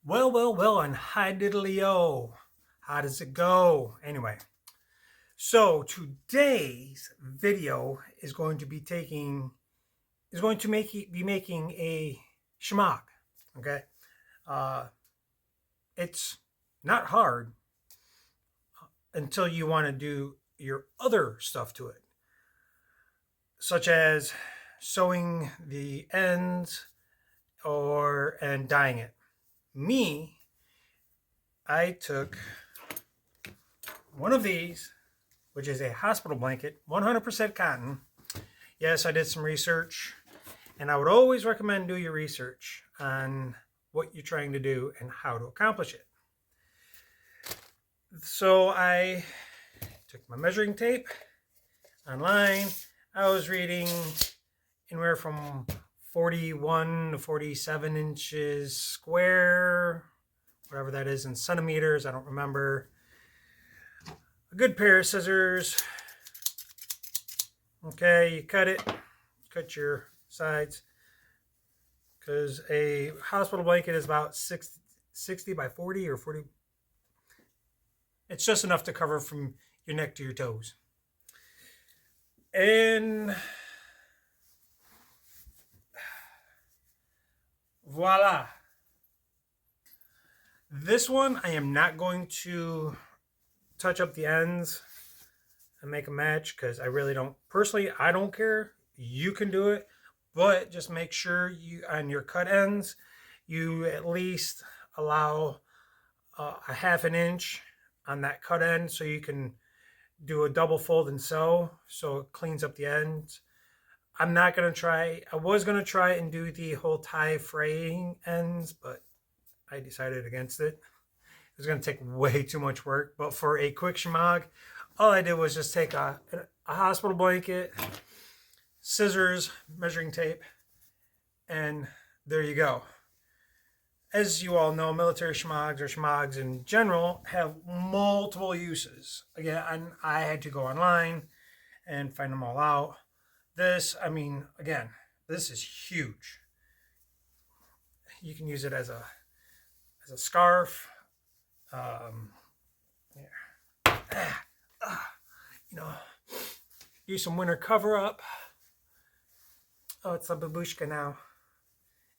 Well, and hi diddly-o. How does it go? Anyway, so today's video is going to be making a shemagh. Okay, uh, it's not hard until you want to do your other stuff to it, such as sewing the ends and dyeing it. Me, I took one of these, which is a hospital blanket, 100% cotton. Yes, I did some research, and I would always recommend do your research on what you're trying to do and how to accomplish it. So I took my measuring tape online. I was reading anywhere from 41 to 47 inches square, whatever that is in centimeters, I don't remember. A good pair of scissors. Okay, you cut your sides, because a hospital blanket is about 60 by 40 or 40. It's just enough to cover from your neck to your toes. And voila. This one, I am not going to touch up the ends and make a match, because I really don't, personally, I don't care. You can do it, but just make sure you, on your cut ends, you at least allow a half an inch on that cut end, so you can do a double fold and sew, so it cleans up the ends. I'm not going to try, I was going to try and do the whole tie fraying ends, but I decided against it. It's going to take way too much work. But for a quick shemagh, all I did was just take a hospital blanket, scissors, measuring tape, and there you go. As you all know, military shemaghs, or shemaghs in general, have multiple uses. Again, I had to go online and find them all out. This, I mean, again, this is huge. You can use it as a scarf. You know, use some winter cover up. Oh, it's a babushka now.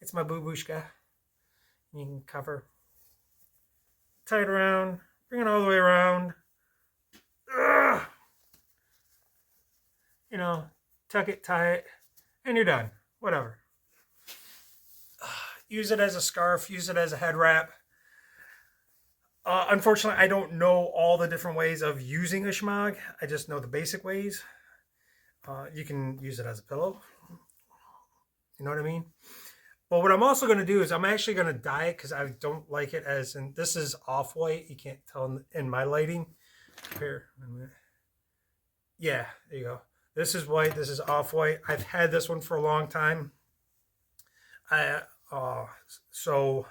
It's my babushka. You can cover. Tie it around. Bring it all the way around. You know, tuck it, tie it, and you're done. Whatever. Use it as a scarf. Use it as a head wrap. Unfortunately, I don't know all the different ways of using a shemagh. I just know the basic ways. You can use it as a pillow. You know what I mean? But what I'm also going to do is I'm actually going to dye it, because I don't like it as, and this is off-white. You can't tell in my lighting. Here. Yeah, there you go. This is white. This is off-white. I've had this one for a long time. So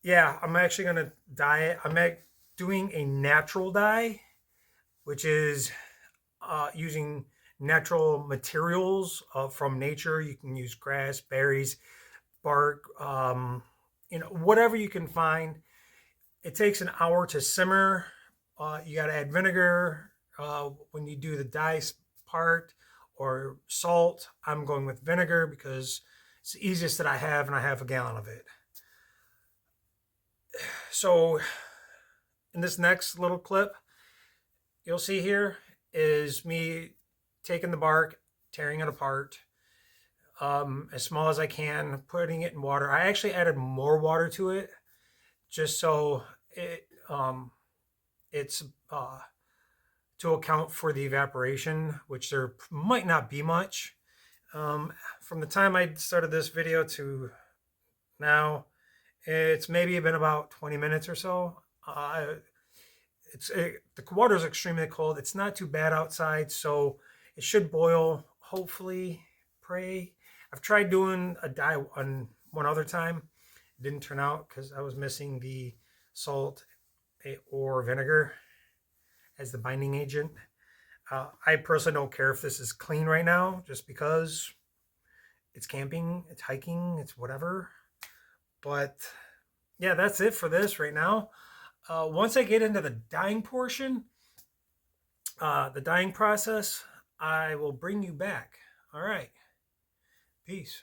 yeah, I'm actually going to dye it. I'm doing a natural dye, which is using natural materials from nature. You can use grass, berries, bark, whatever you can find. It takes an hour to simmer. You got to add vinegar when you do the dye part, or salt. I'm going with vinegar because it's the easiest that I have, and I have a gallon of it. So in this next little clip, you'll see here is me taking the bark, tearing it apart, as small as I can, putting it in water. I actually added more water to it, just so it's to account for the evaporation, which there might not be much. From the time I started this video to now, it's maybe been about 20 minutes or so. The water is extremely cold. It's not too bad outside, so it should boil, hopefully, pray. I've tried doing a dye on one other time. It didn't turn out because I was missing the salt or vinegar as the binding agent. I personally don't care if this is clean right now, just because it's camping, it's hiking, it's whatever. But yeah, that's it for this right now. Once I get into the dyeing portion, the dyeing process, I will bring you back. All right. Peace.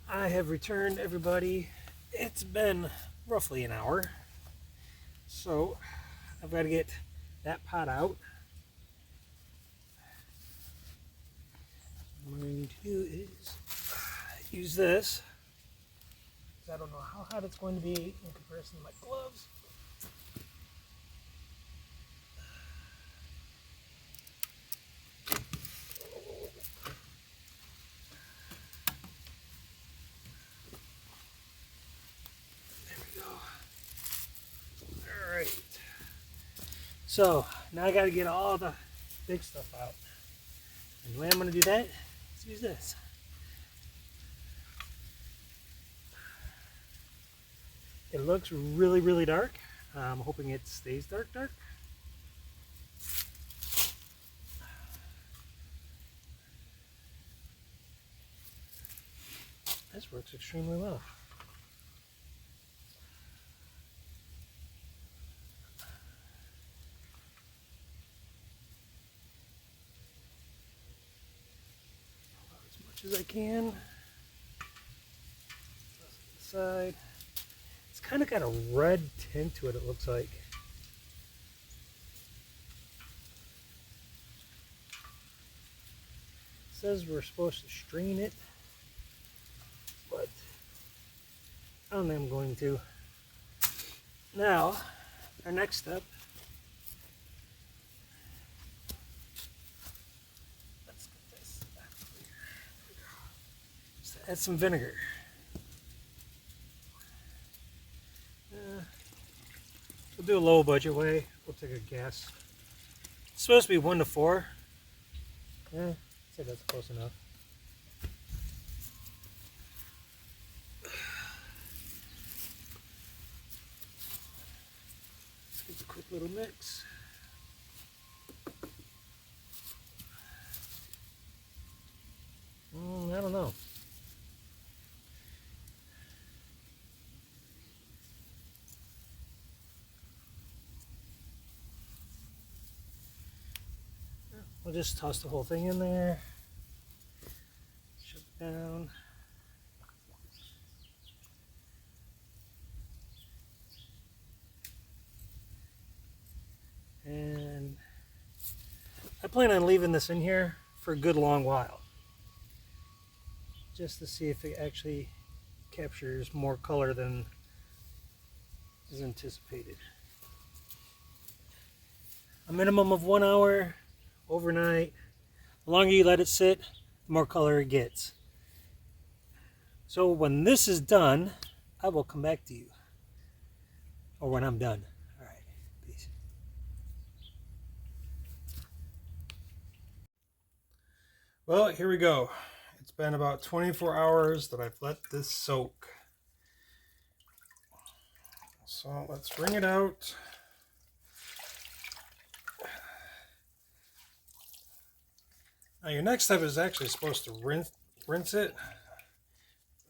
I have returned, everybody. It's been roughly an hour. So I've got to get that pot out. What I'm going to do is use this. I don't know how hot it's going to be in comparison to my gloves. There we go. All right. So now I got to get all the big stuff out. And the way I'm going to do that is use this. It looks really, really dark. I'm hoping it stays dark. This works extremely well. As much as I can. Side. It's kind of got a red tint to it, it looks like. It says we're supposed to strain it, but I don't think I'm going to. Now, our next step, let's get this back over here. There we go. Just add some vinegar. We'll do a low budget way. We'll take a guess. It's supposed to be 1 to 4. Yeah, I'd say that's close enough. Let's give it a quick little mix. I don't know. We'll just toss the whole thing in there, shove it down. And I plan on leaving this in here for a good long while, just to see if it actually captures more color than is anticipated. A minimum of 1 hour. Overnight. The longer you let it sit, the more color it gets. So when this is done, I will come back to you. Or when I'm done. All right. Peace. Well, here we go. It's been about 24 hours that I've let this soak. So let's wring it out. Now your next step is actually supposed to rinse it,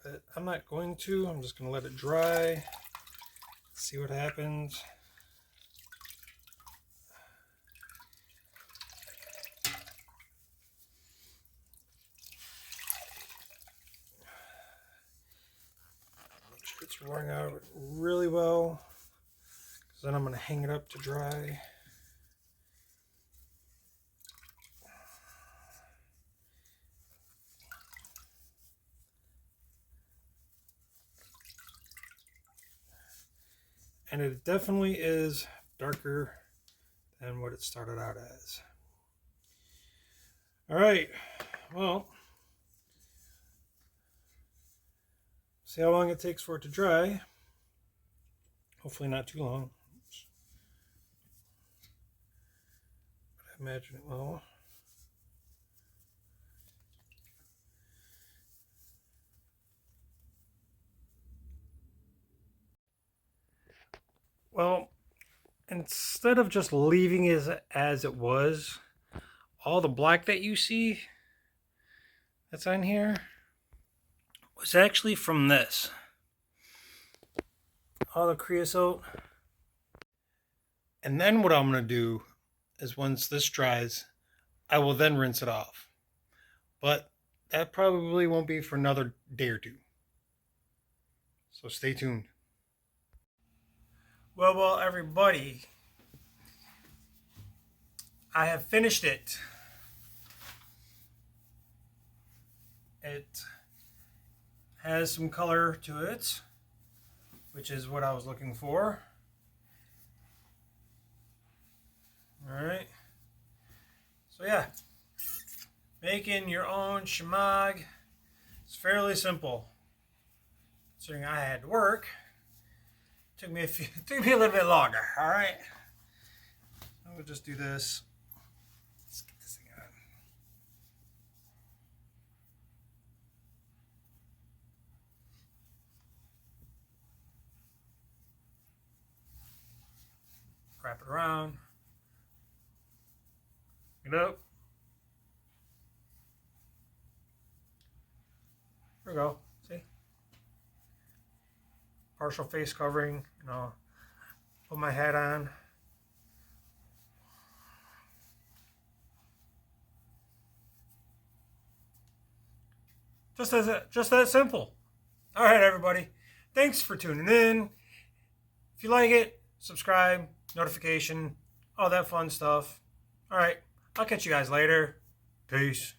but I'm not going to. I'm just going to let it dry, see what happens. It's wrung out really well, because then I'm going to hang it up to dry. And it definitely is darker than what it started out as. All right, well, see how long it takes for it to dry. Hopefully not too long. But I imagine it will. Well, instead of just leaving it as it was, all the black that you see that's on here was actually from this. All the creosote. And then what I'm going to do is once this dries, I will then rinse it off. But that probably won't be for another day or two. So stay tuned. Well, everybody, I have finished it. It has some color to it, which is what I was looking for. All right. So yeah, making your own Shemagh is fairly simple. Considering I had to work, took me a little bit longer. All right. I will just do this. Let's get this thing on. Wrap it around. Get up. There we go. See? Partial face covering. You know, put my hat on. Just that simple. All right, everybody. Thanks for tuning in. If you like it, subscribe, notification, all that fun stuff. All right. I'll catch you guys later. Peace.